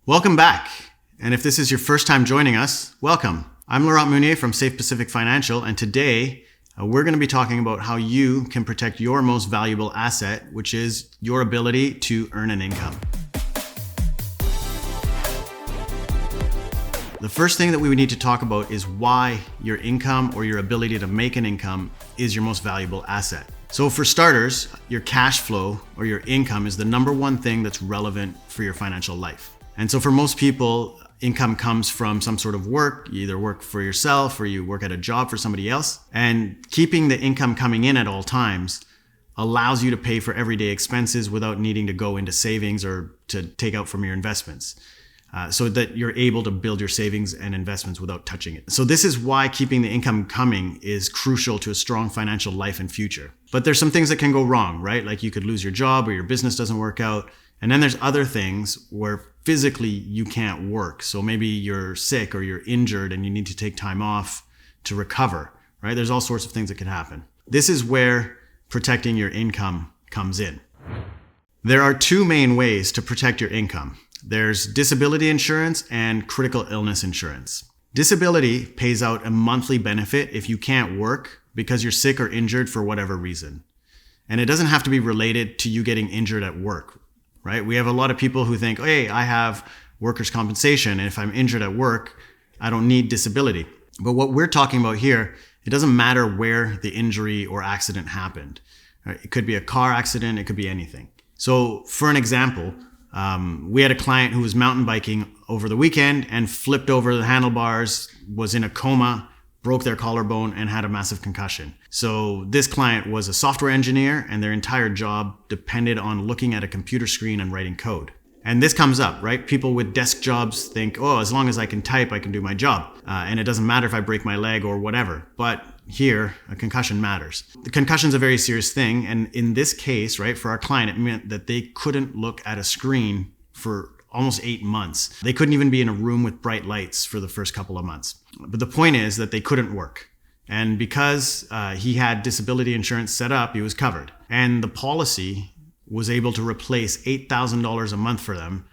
Welcome back. And if this is your first time joining us, welcome. I'm Laurent Mounier from Safe Pacific Financial, and today we're going to be talking about how you can protect your most valuable asset, which is your ability to earn an income. The first thing that we would need to talk about is why your income or your ability to make an income is your most valuable asset. So for starters, your cash flow or your income is the number one thing that's relevant for your financial life. And so for most people, income comes from some sort of work. You either work for yourself or you work at a job for somebody else. And keeping the income coming in at all times allows you to pay for everyday expenses without needing to go into savings or to take out from your investments. So that you're able to build your savings and investments without touching it. So this is why keeping the income coming is crucial to a strong financial life and future. But there's some things that can go wrong, right? Like you could lose your job or your business doesn't work out. And then there's other things where physically you can't work. So maybe you're sick or you're injured and you need to take time off to recover, right? There's all sorts of things that could happen. This is where protecting your income comes in. There are two main ways to protect your income. There's disability insurance and critical illness insurance. Disability pays out a monthly benefit if you can't work because you're sick or injured for whatever reason. And it doesn't have to be related to you getting injured at work, right? We have a lot of people who think, hey, I have workers' compensation, and if I'm injured at work, I don't need disability. But what we're talking about here, it doesn't matter where the injury or accident happened. Right? It could be a car accident, it could be anything. So for an example, we had a client who was mountain biking over the weekend and flipped over the handlebars, was in a coma, broke their collarbone, and had a massive concussion. So this client was a software engineer, and their entire job depended on looking at a computer screen and writing code. And this comes up, right? People with desk jobs think, oh, as long as I can type, I can do my job. And it doesn't matter if I break my leg or whatever. But here, a concussion matters. The concussion is a very serious thing. And in this case, right, for our client, it meant that they couldn't look at a screen for almost 8 months. They couldn't even be in a room with bright lights for the first couple of months. But the point is that they couldn't work. And because he had disability insurance set up, he was covered. And the policy was able to replace $8,000 a month for them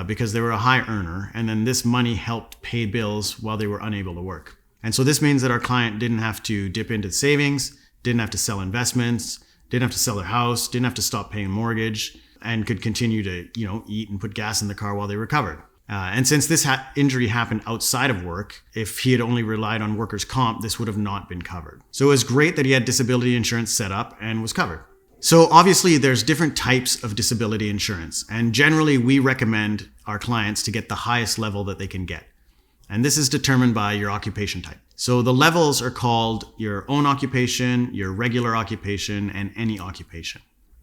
because they were a high earner. And then this money helped pay bills while they were unable to work. And so this means that our client didn't have to dip into savings, didn't have to sell investments, didn't have to sell their house, didn't have to stop paying mortgage, and could continue to, eat and put gas in the car while they recovered. And since this injury happened outside of work, if he had only relied on workers' comp, this would have not been covered. So it was great that he had disability insurance set up and was covered. So obviously there's different types of disability insurance, and generally we recommend our clients to get the highest level that they can get. And this is determined by your occupation type. So the levels are called your own occupation, your regular occupation, and any occupation.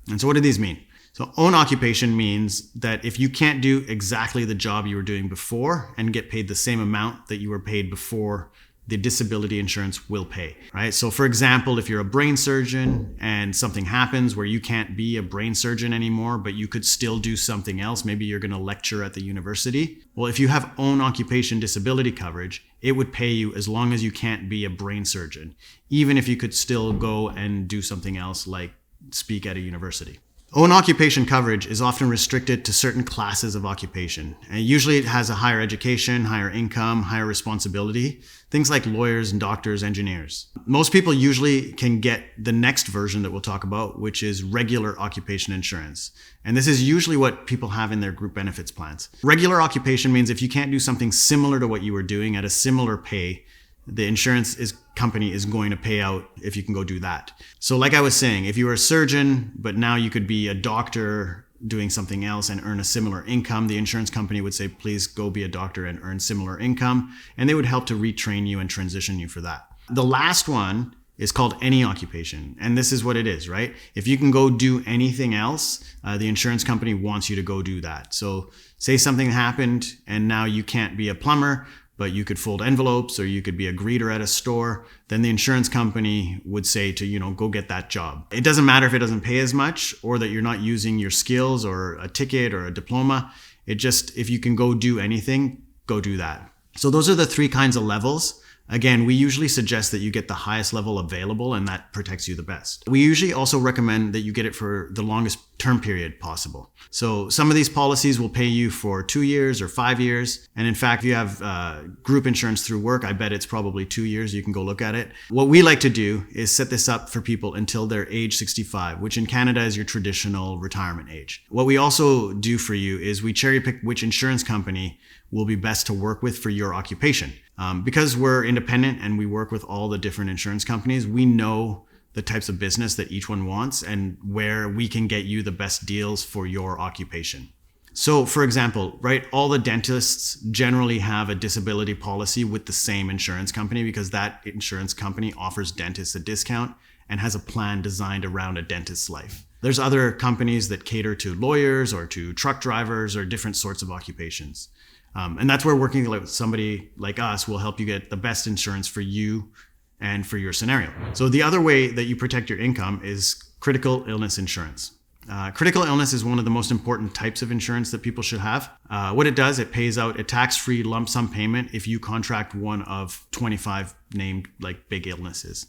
And so what do these mean? So own occupation means that if you can't do exactly the job you were doing before and get paid the same amount that you were paid before, the disability insurance will pay, right? So for example, if you're a brain surgeon and something happens where you can't be a brain surgeon anymore, but you could still do something else, maybe you're going to lecture at the university. Well, if you have own occupation disability coverage, it would pay you as long as you can't be a brain surgeon, even if you could still go and do something else like speak at a university. Own occupation coverage is often restricted to certain classes of occupation. And usually it has a higher education, higher income, higher responsibility, things like lawyers and doctors, engineers. Most people usually can get the next version that we'll talk about, which is regular occupation insurance. And this is usually what people have in their group benefits plans. Regular occupation means if you can't do something similar to what you were doing at a similar pay, the insurance company is going to pay out if you can go do that. So like I was saying, if you were a surgeon, but now you could be a doctor doing something else and earn a similar income, the insurance company would say, please go be a doctor and earn similar income. And they would help to retrain you and transition you for that. The last one is called any occupation. And this is what it is, right? If you can go do anything else, the insurance company wants you to go do that. So say something happened and now you can't be a plumber, but you could fold envelopes or you could be a greeter at a store, then the insurance company would say to, go get that job. It doesn't matter if it doesn't pay as much or that you're not using your skills or a ticket or a diploma. If you can go do anything, go do that. So those are the three kinds of levels Again, we usually suggest that you get the highest level available, and that protects you the best. We usually also recommend that you get it for the longest term period possible. So some of these policies will pay you for 2 years or 5 years. And in fact, if you have group insurance through work, I bet it's probably 2 years. You can go look at it. What we like to do is set this up for people until they're age 65, which in Canada is your traditional retirement age. What we also do for you is we cherry pick which insurance company will be best to work with for your occupation. Because we're independent and we work with all the different insurance companies, we know the types of business that each one wants and where we can get you the best deals for your occupation. So for example, right, all the dentists generally have a disability policy with the same insurance company because that insurance company offers dentists a discount and has a plan designed around a dentist's life. There's other companies that cater to lawyers or to truck drivers or different sorts of occupations. And that's where working with somebody like us will help you get the best insurance for you and for your scenario. So the other way that you protect your income is critical illness insurance. Critical illness is one of the most important types of insurance that people should have. What it does, it pays out a tax-free lump sum payment if you contract one of 25 named like big illnesses.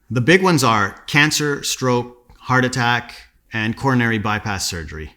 The big ones are cancer, stroke, heart attack, and coronary bypass surgery.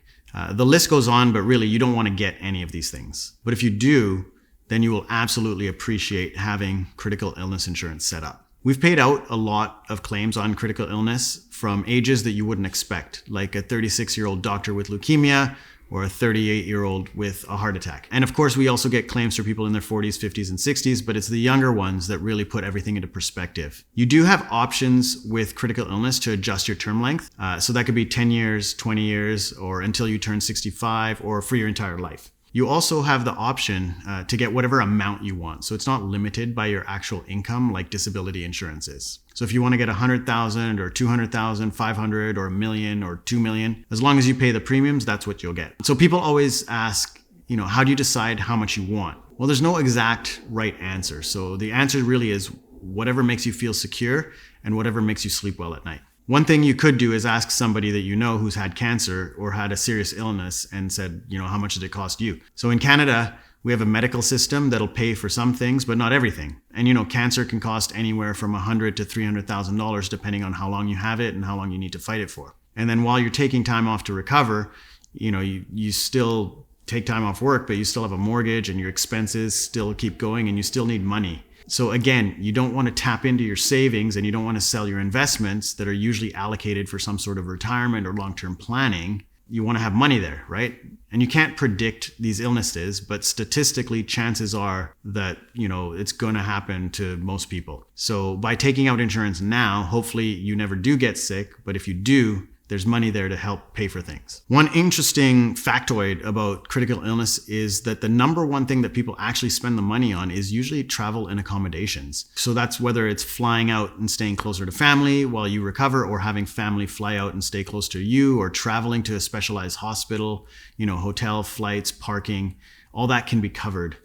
The list goes on, but really you don't want to get any of these things. But if you do, then you will absolutely appreciate having critical illness insurance set up. We've paid out a lot of claims on critical illness from ages that you wouldn't expect, like a 36-year-old doctor with leukemia or a 38-year-old with a heart attack. And of course, we also get claims for people in their 40s, 50s, and 60s, but it's the younger ones that really put everything into perspective. You do have options with critical illness to adjust your term length. So that could be 10 years, 20 years, or until you turn 65, or for your entire life. You also have the option to get whatever amount you want. So it's not limited by your actual income like disability insurance is. So if you want to get 100,000 or 200,000, 500 or $1 million or 2 million, as long as you pay the premiums, that's what you'll get. So people always ask, how do you decide how much you want? Well, there's no exact right answer. So the answer really is whatever makes you feel secure and whatever makes you sleep well at night. One thing you could do is ask somebody that you know who's had cancer or had a serious illness and said, how much did it cost you? So in Canada, we have a medical system that'll pay for some things, but not everything. And cancer can cost anywhere from $100,000 to $300,000 depending on how long you have it and how long you need to fight it for. And then while you're taking time off to recover, you still take time off work, but you still have a mortgage and your expenses still keep going and you still need money. So again, you don't want to tap into your savings and you don't want to sell your investments that are usually allocated for some sort of retirement or long-term planning. You want to have money there, right? And you can't predict these illnesses, but statistically, chances are that, it's going to happen to most people. So by taking out insurance now, hopefully you never do get sick, but if you do, there's money there to help pay for things. One interesting factoid about critical illness is that the number one thing that people actually spend the money on is usually travel and accommodations. So that's whether it's flying out and staying closer to family while you recover, or having family fly out and stay close to you, or traveling to a specialized hospital, hotel, flights, parking, all that can be covered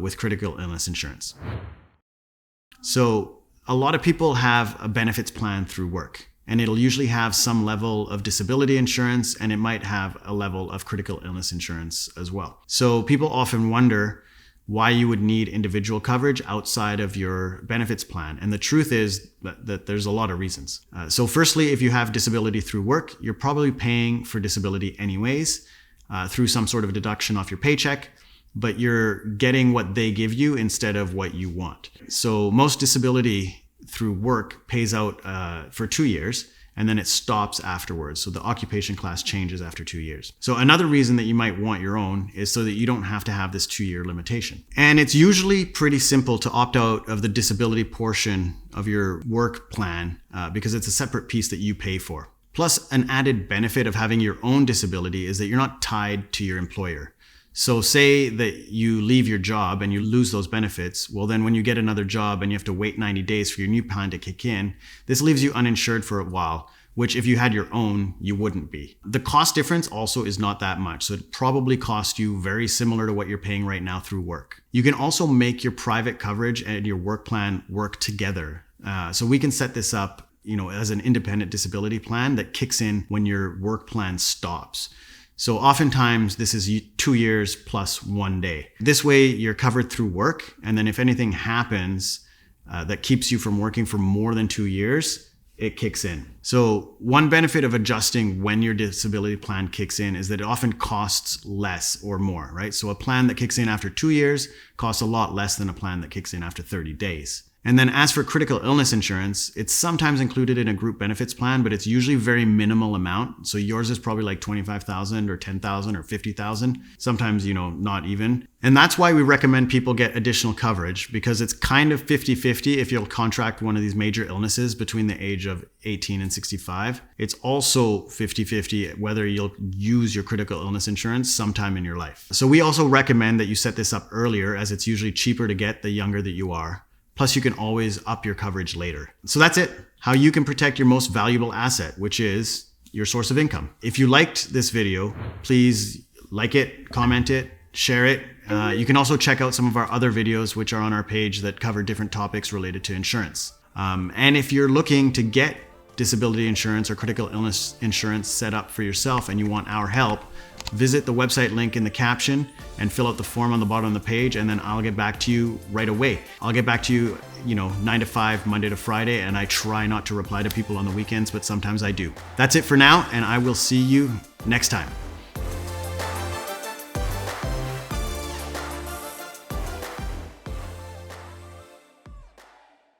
with critical illness insurance. So a lot of people have a benefits plan through work. And it'll usually have some level of disability insurance, and it might have a level of critical illness insurance as well. So people often wonder why you would need individual coverage outside of your benefits plan. And the truth is that there's a lot of reasons. So firstly, if you have disability through work, you're probably paying for disability anyways through some sort of deduction off your paycheck, but you're getting what they give you instead of what you want. So most disability through work pays out for 2 years, and then it stops afterwards. So the occupation class changes after 2 years. So another reason that you might want your own is so that you don't have to have this 2-year limitation. And it's usually pretty simple to opt out of the disability portion of your work plan because it's a separate piece that you pay for. Plus, an added benefit of having your own disability is that you're not tied to your employer. So say that you leave your job and you lose those benefits. Well, then when you get another job and you have to wait 90 days for your new plan to kick in, this leaves you uninsured for a while, which if you had your own, you wouldn't be. The cost difference also is not that much. So it probably costs you very similar to what you're paying right now through work. You can also make your private coverage and your work plan work together. So we can set this up, as an independent disability plan that kicks in when your work plan stops. So oftentimes this is 2 years plus 1 day. This way you're covered through work. And then if anything happens, that keeps you from working for more than 2 years, it kicks in. So one benefit of adjusting when your disability plan kicks in is that it often costs less or more, right? So a plan that kicks in after 2 years costs a lot less than a plan that kicks in after 30 days. And then as for critical illness insurance, it's sometimes included in a group benefits plan, but it's usually very minimal amount. So yours is probably like 25,000 or 10,000 or 50,000. Sometimes, not even. And that's why we recommend people get additional coverage, because it's kind of 50-50 if you'll contract one of these major illnesses between the age of 18 and 65. It's also 50-50 whether you'll use your critical illness insurance sometime in your life. So we also recommend that you set this up earlier, as it's usually cheaper to get the younger that you are. Plus, you can always up your coverage later. So that's it. How you can protect your most valuable asset, which is your source of income. If you liked this video, please like it, comment it, share it. You can also check out some of our other videos, which are on our page, that cover different topics related to insurance. And if you're looking to get disability insurance or critical illness insurance set up for yourself and you want our help, visit the website link in the caption and fill out the form on the bottom of the page, and then I'll get back to you right away. I'll get back to you, 9 to 5, Monday to Friday, and I try not to reply to people on the weekends, but sometimes I do. That's it for now, and I will see you next time.